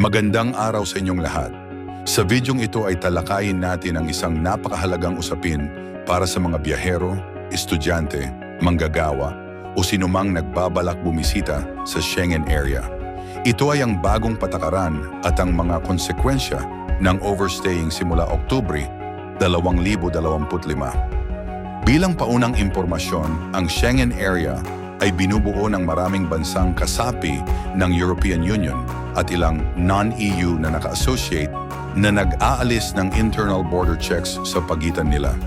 Magandang araw sa inyong lahat. Sa videong ito ay talakayin natin ang isang napakahalagang usapin para sa mga biyahero, estudyante, manggagawa o sinumang nagbabalak bumisita sa Schengen area. Ito ay ang bagong patakaran at ang mga konsekwensya ng overstaying simula Oktubre 2025. Bilang paunang impormasyon, ang Schengen area ay binubuo ng maraming bansang kasapi ng European Union at ilang non-EU na naka-associate na nag-aalis ng internal border checks sa pagitan nila.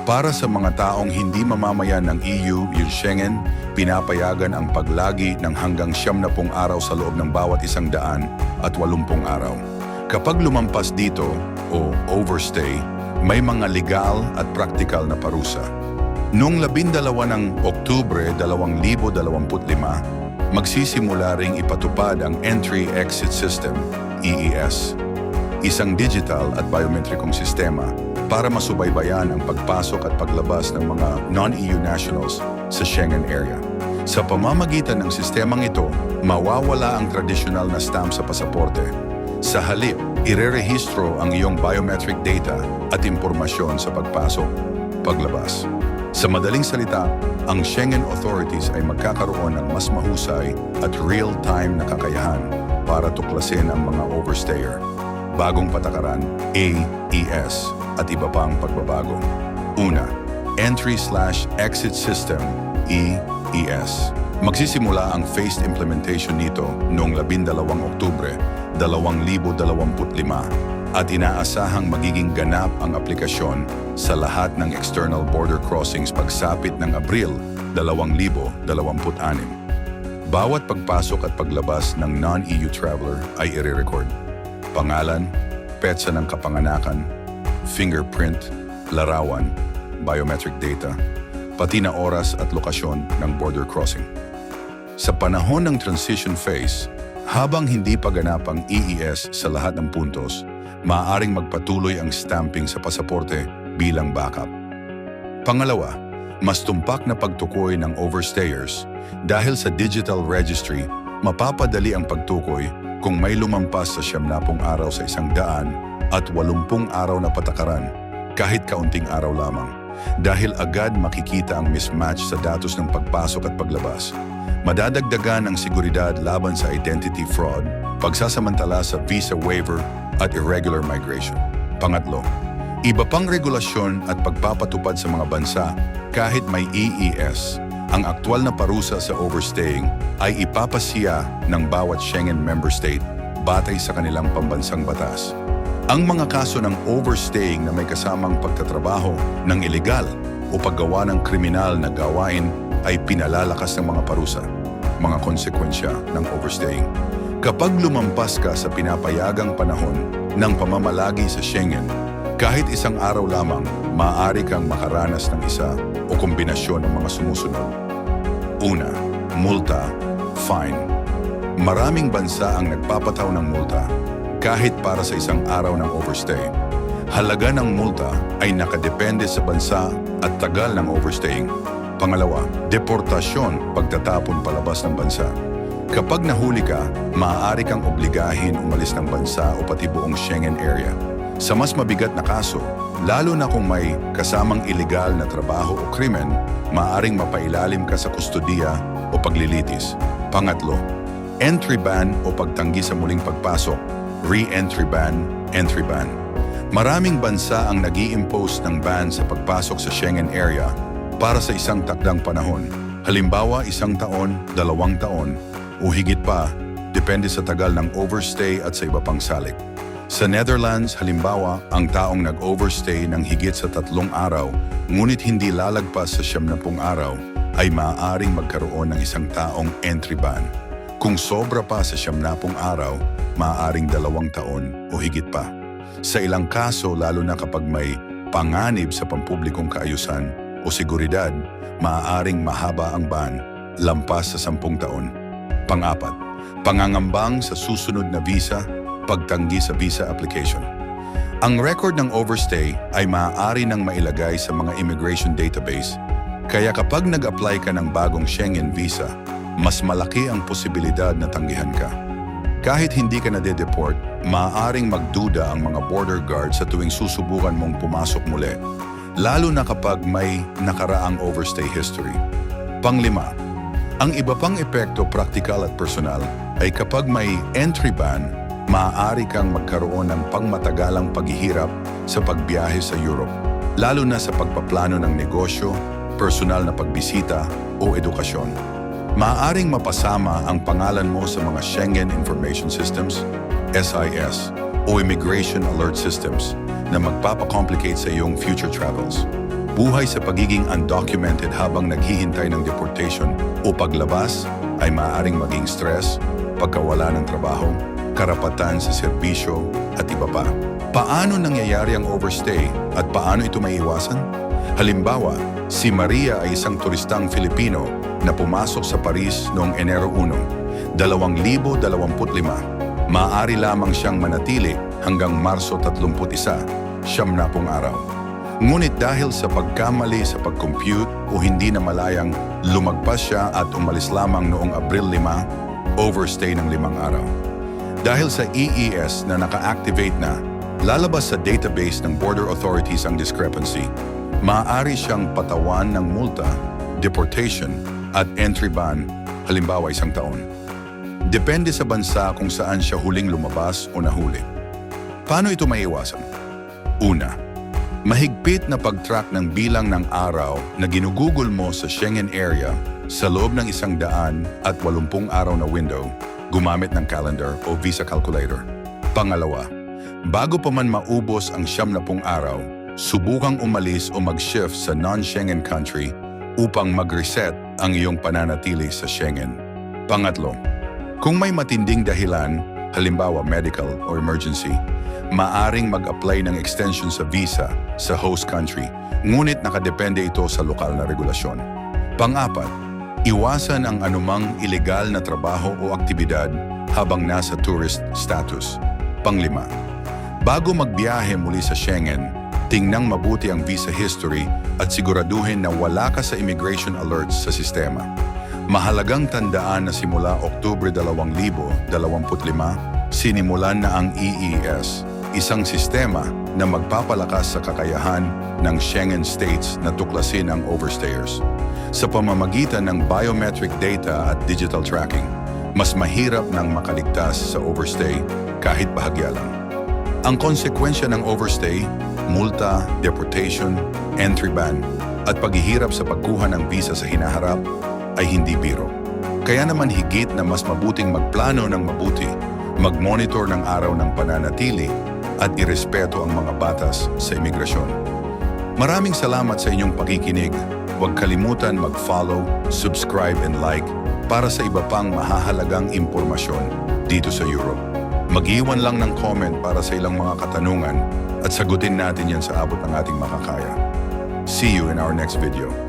Para sa mga taong hindi mamamayan ng EU, yung Schengen, pinapayagan ang paglagi ng hanggang 70 araw sa loob ng bawat 180 araw. Kapag lumampas dito o overstay, may mga legal at practical na parusa. Noong 12 ng Oktubre 2025, magsisimula ring ipatupad ang Entry-Exit System, EES, isang digital at biometrikong sistema para masubaybayan ang pagpasok at paglabas ng mga non-EU nationals sa Schengen area. Sa pamamagitan ng sistemang ito, mawawala ang tradisyonal na stamp sa pasaporte. Sa halip, irerehistro ang iyong biometric data at impormasyon sa pagpasok, paglabas. Sa madaling salita, ang Schengen authorities ay magkakaroon ng mas mahusay at real-time na kakayahan para tuklasin ang mga overstayer. Bagong patakaran, AES, at iba pang pagbabago. Una, Entry/Exit System, EES. Magsisimula ang phased implementation nito noong 12 Oktubre 2025 at inaasahang magiging ganap ang aplikasyon sa lahat ng external border crossings pagsapit ng Abril 2026. Bawat pagpasok at paglabas ng non-EU traveler ay i-record. Pangalan, petsa ng kapanganakan, fingerprint, larawan, biometric data, pati na oras at lokasyon ng border crossing. Sa panahon ng transition phase, habang hindi pa ganap ang EES sa lahat ng puntos, maaaring magpatuloy ang stamping sa pasaporte bilang backup. Pangalawa, mas tumpak na pagtukoy ng overstayers dahil sa digital registry, mapapadali ang pagtukoy kung may lumampas sa 70 araw sa 100 at 80 araw na patakaran kahit kaunting araw lamang dahil agad makikita ang mismatch sa datos ng pagpasok at paglabas. Madadagdagan ang seguridad laban sa identity fraud, pagsasamantala sa visa waiver at irregular migration. Pangatlo, iba pang regulasyon at pagpapatupad sa mga bansa kahit may EES. Ang aktwal na parusa sa overstaying ay ipapasiya ng bawat Schengen member state batay sa kanilang pambansang batas. Ang mga kaso ng overstaying na may kasamang pagtatrabaho ng ilegal o paggawa ng kriminal na gawain ay pinalalakas ng mga parusa, mga konsekwensya ng overstaying. Kapag lumampas ka sa pinapayagang panahon ng pamamalagi sa Schengen, kahit isang araw lamang, maaari kang makaranas ng isa o kombinasyon ng mga sumusunod. Una, multa, fine. Maraming bansa ang nagpapataw ng multa kahit para sa isang araw ng overstay. Halaga ng multa ay nakadepende sa bansa at tagal ng overstaying. Pangalawa, deportasyon pagtatapon palabas ng bansa. Kapag nahuli ka, maaari kang obligahin umalis ng bansa o pati buong Schengen area. Sa mas mabigat na kaso, lalo na kung may kasamang ilegal na trabaho o krimen, maaaring mapailalim ka sa kustodiya o paglilitis. Pangatlo, entry ban o pagtanggi sa muling pagpasok, re-entry ban, entry ban. Maraming bansa ang nag-i-impose ng ban sa pagpasok sa Schengen area para sa isang takdang panahon. Halimbawa, 1 taon, 2 taon, o higit pa, depende sa tagal ng overstay at sa iba pang salik. Sa Netherlands, halimbawa, ang taong nag-overstay ng higit sa 3 araw, ngunit hindi lalagpas sa 70 araw, ay maaaring magkaroon ng 1 taong entry ban. Kung sobra pa sa 70 araw, maaaring 2 taon o higit pa. Sa ilang kaso, lalo na kapag may panganib sa pampublikong kaayusan o seguridad, maaaring mahaba ang ban, lampas sa 10 taon. Pang-apat, pangangambang sa susunod na visa, pagtanggi sa visa application. Ang record ng overstay ay maaari nang mailagay sa mga immigration database, kaya kapag nag-apply ka ng bagong Schengen visa, mas malaki ang posibilidad na tanggihan ka. Kahit hindi ka nade-deport, maaaring magduda ang mga border guards sa tuwing susubukan mong pumasok muli, lalo na kapag may nakaraang overstay history. Panglima, ang iba pang epekto praktikal at personal ay kapag may entry ban, maaari kang magkaroon ng pangmatagalang paghihirap sa pagbiyahe sa Europe, lalo na sa pagpaplano ng negosyo, personal na pagbisita o edukasyon. Maaaring mapasama ang pangalan mo sa mga Schengen Information Systems, SIS, o Immigration Alert Systems na magpapacomplicate sa iyong future travels. Buhay sa pagiging undocumented habang naghihintay ng deportation o paglabas ay maaaring maging stress, pagkawala ng trabaho, karapatan sa serbisyo at iba pa. Paano nangyayari ang overstay at paano ito maiiwasan? Halimbawa, si Maria ay isang turistang Filipino na pumasok sa Paris noong Enero 1, 2025. Maaari lamang siyang manatili hanggang Marso 31, 70 araw. Ngunit dahil sa pagkamali sa pag-compute o hindi na malayang lumagpas siya at umalis lamang noong Abril 5, overstay ng 5 araw. Dahil sa EES na naka-activate na, lalabas sa database ng border authorities ang discrepancy. Maaari siyang patawan ng multa, deportation, at entry ban, halimbawa 1 taon. Depende sa bansa kung saan siya huling lumabas o nahuli. Paano ito maiiwasan? Una, mahigpit na pag-track ng bilang ng araw na ginugugol mo sa Schengen area sa loob ng 180 araw na window, gumamit ng calendar o visa calculator. Pangalawa, bago pa man maubos ang 70 araw, subukang umalis o mag-shift sa non-Schengen country upang mag-reset ang iyong pananatili sa Schengen. Pangatlo, kung may matinding dahilan, halimbawa medical or emergency, maaring mag-apply ng extension sa visa sa host country, ngunit nakadepende ito sa lokal na regulasyon. Pang-apat, iwasan ang anumang ilegal na trabaho o aktibidad habang nasa tourist status. Panglima, bago magbiyahe muli sa Schengen, tingnang mabuti ang visa history at siguraduhin na wala ka sa immigration alerts sa sistema. Mahalagang tandaan na simula Oktubre 2025, sinimulan na ang EES, isang sistema na magpapalakas sa kakayahan ng Schengen states na tuklasin ang overstayers. Sa pamamagitan ng biometric data at digital tracking, mas mahirap nang makaligtas sa overstay kahit bahagya lang. Ang konsekwensya ng overstay, multa, deportation, entry ban, at paghihirap sa pagkuha ng visa sa hinaharap ay hindi biro. Kaya naman higit na mas mabuting magplano ng mabuti, mag-monitor ng araw ng pananatili, at irespeto ang mga batas sa imigrasyon. Maraming salamat sa inyong pakikinig. Huwag kalimutan mag-follow, subscribe, and like para sa iba pang mahahalagang impormasyon dito sa Europe. Mag-iwan lang ng comment para sa ilang mga katanungan at sagutin natin yan sa abot ng ating makakaya. See you in our next video.